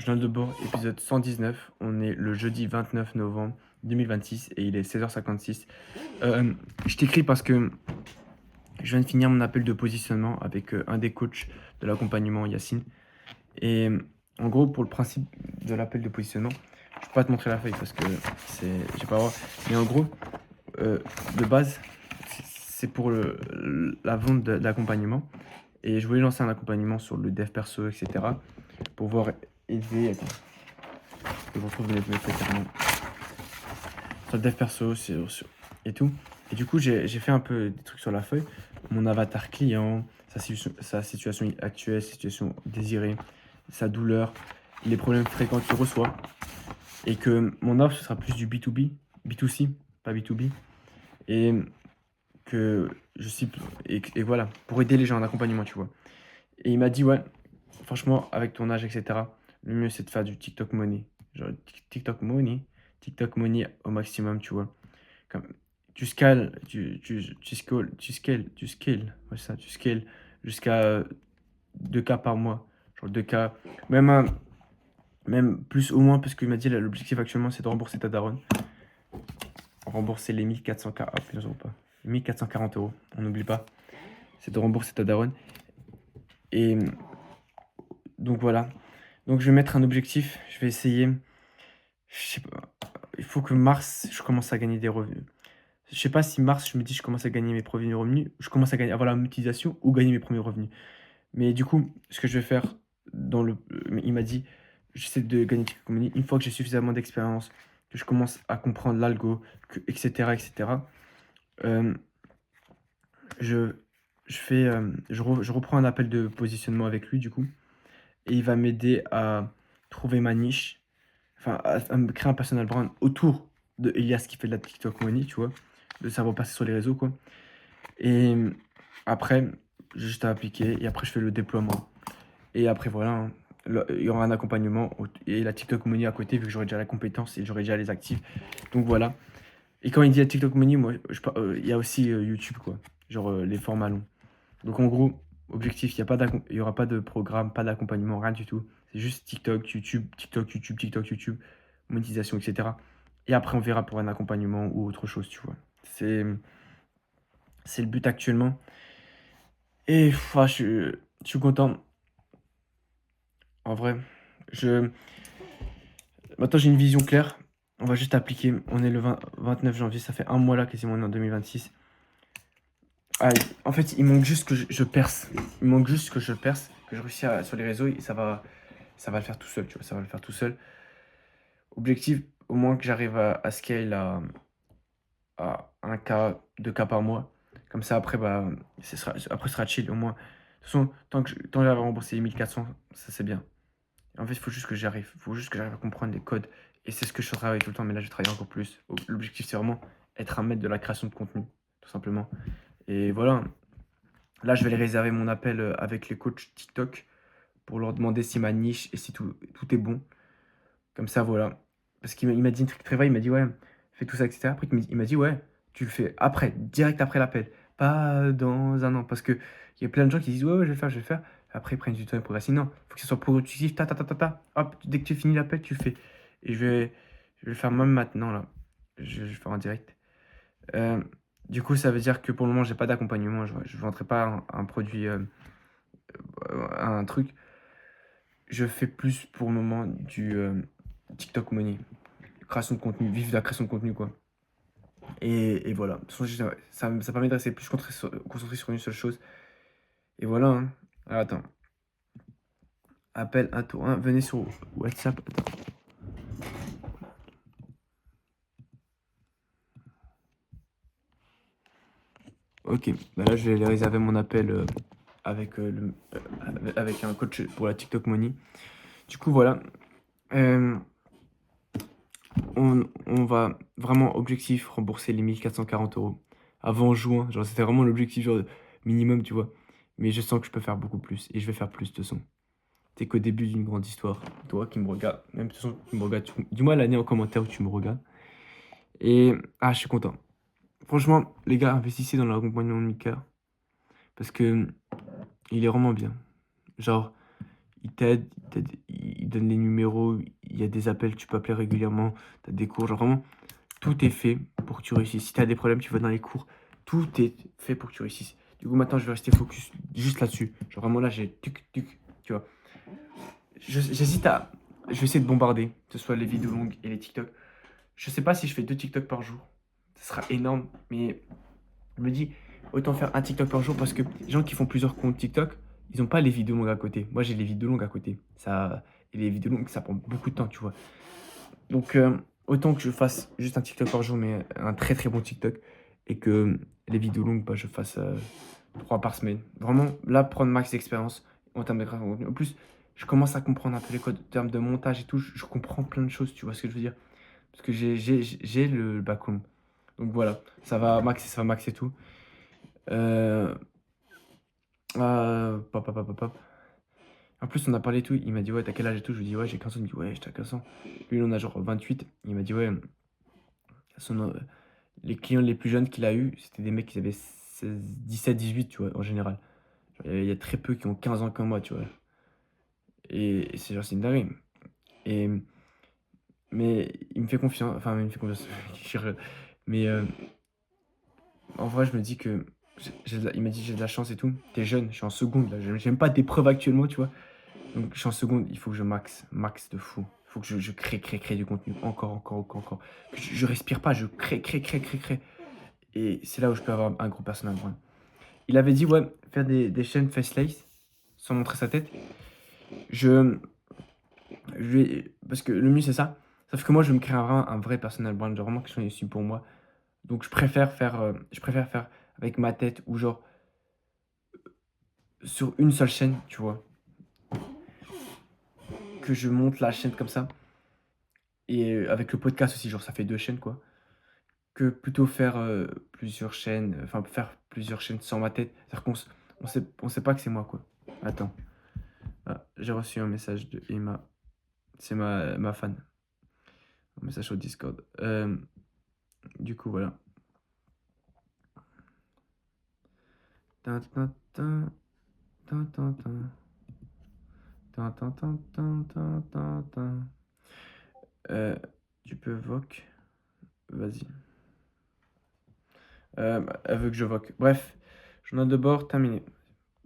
Journal de bord, épisode 119. On est le jeudi 29 novembre 2026 et il est 16h56. Je t'écris parce que je viens de finir mon appel de positionnement avec un des coachs de l'accompagnement, Yacine. Et en gros, pour le principe de l'appel de positionnement, je peux pas te montrer la feuille parce que j'ai pas le droit. Mais en gros, euh, de base, c'est pour la vente de l'accompagnement. Et je voulais lancer un accompagnement sur le dev perso, etc. Pour pouvoir aider. Attends, je retrouve mes feuilles carrément. Sur le dev perso et tout. Et du coup, j'ai fait un peu des trucs sur la feuille. Mon avatar client, sa situation actuelle, situation désirée, sa douleur, les problèmes fréquents qu'il reçoit. Et que mon offre, ce sera plus du B2B, B2C, pas B2B. Et que je suis. Et voilà, pour aider les gens en accompagnement, tu vois. Et il m'a dit, ouais, franchement, avec ton âge, etc., le mieux, c'est de faire du TikTok money. Genre, TikTok money au maximum, tu vois. Comme, tu scales, ouais, ça, tu scales jusqu'à 2K par mois. Genre 2K, même, même plus au moins, parce qu'il m'a dit, là, l'objectif actuellement, c'est de rembourser ta daronne. Rembourser les 1400K, ah, plus euros pas. 1440 euros, on n'oublie pas. C'est de rembourser ta daronne. Et donc voilà. Donc je vais mettre un objectif, je vais essayer. Je sais pas, il faut que mars, je commence à gagner des revenus. Je sais pas si mars, je me dis je commence à gagner mes premiers revenus, je commence à gagner, avoir la monétisation ou gagner mes premiers revenus. Mais du coup, ce que je vais faire il m'a dit, j'essaie de gagner TikTok Money une fois que j'ai suffisamment d'expérience, que je commence à comprendre l'algo, etc., etc. euh, je, je reprends un appel de positionnement avec lui du coup, et il va m'aider à trouver ma niche, enfin à me créer un personal brand autour de Elias qui fait de la TikTok Money, tu vois, de savoir passer sur les réseaux quoi. Et après, j'ai juste à appliquer et après je fais le déploiement. Et après voilà, hein, il y aura un accompagnement et la TikTok Money à côté vu que j'aurai déjà la compétence et j'aurai déjà les actifs. Donc voilà. Et quand il dit la TikTok Money, moi, il y a aussi YouTube quoi, genre les formats longs. Donc en gros, objectif, il y aura pas de programme, pas d'accompagnement, rien du tout. C'est juste TikTok, YouTube, TikTok, YouTube, TikTok, YouTube, monétisation, etc. Et après on verra pour un accompagnement ou autre chose, tu vois. C'est le but actuellement. Et je suis content. En vrai, je maintenant j'ai une vision claire. On va juste appliquer. On est le 29 janvier, ça fait un mois là, quasiment on est en 2026. Ah, en fait, il manque juste que je perce. Il manque juste que je perce, que je réussisse sur les réseaux et ça va le faire tout seul, tu vois, ça va le faire tout seul. Objectif, au moins que j'arrive à scale à 1K, 2K par mois. Comme ça, après, bah, après, ce sera chill, au moins. De toute façon, tant que j'arrive à rembourser les 1400, ça c'est bien. En fait, il faut juste que j'arrive. Il faut juste que j'arrive à comprendre les codes. Et c'est ce que je travaille tout le temps, mais là, je travaille encore plus. L'objectif, c'est vraiment être un maître de la création de contenu, tout simplement. Et voilà. Là, je vais les réserver mon appel avec les coachs TikTok pour leur demander si ma niche et si tout est bon. Comme ça, voilà. Parce qu'il m'a dit un truc très vrai, il m'a dit, ouais, fais tout ça, etc. Après, il m'a dit, ouais, tu le fais après, direct après l'appel, pas dans un an. Parce qu'il y a plein de gens qui disent, ouais, ouais, je vais le faire, je vais le faire. Après, ils prennent du temps et progressent. Non, il faut que ce soit productif, ta, ta, ta, ta, ta. Hop, dès que tu finis l'appel, tu le fais. Et je vais le faire même maintenant, là. Je vais le faire en direct. Euh, du coup, ça veut dire que pour le moment, j'ai pas d'accompagnement. Je ne vendrai pas un produit, un truc. Je fais plus pour le moment du TikTok Money. Création de contenu, vivre de la création de contenu, quoi. Et voilà. De toute façon, ça permet de rester plus concentré sur une seule chose. Et voilà, hein. Alors, attends. Appel 1 tour 1. Venez sur WhatsApp. Attends. Ok. Bah là, je vais réserver mon appel avec, avec un coach pour la TikTok Money. Du coup, voilà. Euh, on va vraiment, objectif, rembourser les 1440 € avant juin. Genre, c'était vraiment l'objectif, genre, minimum, tu vois. Mais je sens que je peux faire beaucoup plus. Et je vais faire plus, de toute façon. T'es qu'au début d'une grande histoire. Toi qui me regardes, même de toute façon, tu me regardes, dis-moi l'année en commentaire où tu me regardes. Et, je suis content. Franchement, les gars, investissez dans l'accompagnement de Mika. Parce que il est vraiment bien. Genre, il t'aide, il donne les numéros, il y a des appels, tu peux appeler régulièrement, tu as des cours, genre vraiment, tout est fait pour que tu réussisses. Si tu as des problèmes, tu vas dans les cours, tout est fait pour que tu réussisses. Du coup, maintenant, je vais rester focus juste là-dessus. Genre vraiment là, j'ai tuc, tu vois. J'hésite à... Je vais essayer de bombarder, que ce soit les vidéos longues et les TikTok. Je sais pas si je fais 2 TikTok par jour. Ce sera énorme, mais je me dis, autant faire un TikTok par jour parce que les gens qui font plusieurs comptes TikTok, ils n'ont pas les vidéos longues à côté. Moi, j'ai les vidéos longues à côté. Ça, et les vidéos longues, ça prend beaucoup de temps, tu vois. Donc, autant que je fasse juste un TikTok par jour, mais un très très bon TikTok. Et que les vidéos longues, bah, je fasse 3 par semaine. Vraiment, là, prendre max d'expérience en termes de création de contenu. En plus, je commence à comprendre un peu les codes en termes de montage et tout. Je comprends plein de choses, tu vois ce que je veux dire. Parce que j'ai le background. Donc voilà, ça va max et tout. Euh, pop, pop, pop, pop, pop. En plus, on a parlé et tout. Il m'a dit, ouais, t'as quel âge et tout. Je lui dis, ouais, j'ai 15 ans. Il me dit, ouais, j'étais à 15 ans. Lui, il en a genre 28. Il m'a dit, ouais, son, les clients les plus jeunes qu'il a eu, c'était des mecs qui avaient 16, 17, 18, tu vois, en général. Genre, il y a très peu qui ont 15 ans comme moi, tu vois. Et c'est genre, c'est une dinguerie. Et, mais il me fait confiance. Enfin, il me fait confiance. Mais en vrai, je me dis que. Il m'a dit, j'ai de la chance et tout. T'es jeune, je suis en seconde là. J'ai même pas des preuves actuellement, tu vois. Donc, je suis en seconde, il faut que je max de fou. Il faut que je crée du contenu. Encore. Que je respire pas, je crée. Et c'est là où je peux avoir un gros personnage brand. Il avait dit, ouais, faire des chaînes faceless sans montrer sa tête. Je parce que le mieux, c'est ça. Sauf que moi, je vais me créer un vrai personal brand, genre vraiment quelque chose ici pour moi. Donc, je préfère faire avec ma tête ou genre sur une seule chaîne, tu vois. Que je monte la chaîne comme ça. Et avec le podcast aussi, genre ça fait 2 chaînes, quoi. Que plutôt faire plusieurs chaînes, enfin faire plusieurs chaînes sans ma tête. C'est-à-dire on sait pas que c'est moi, quoi. Attends. Ah, j'ai reçu un message de Emma. C'est ma fan. Un message sur Discord. Du coup, voilà. Tin, tin, tin, tin, tin, tin. Tin, tin, tin, tin, tin, tin, tin. Tu peux voc. Vas-y. Elle veut que je voc. Bref, journal de bord terminé.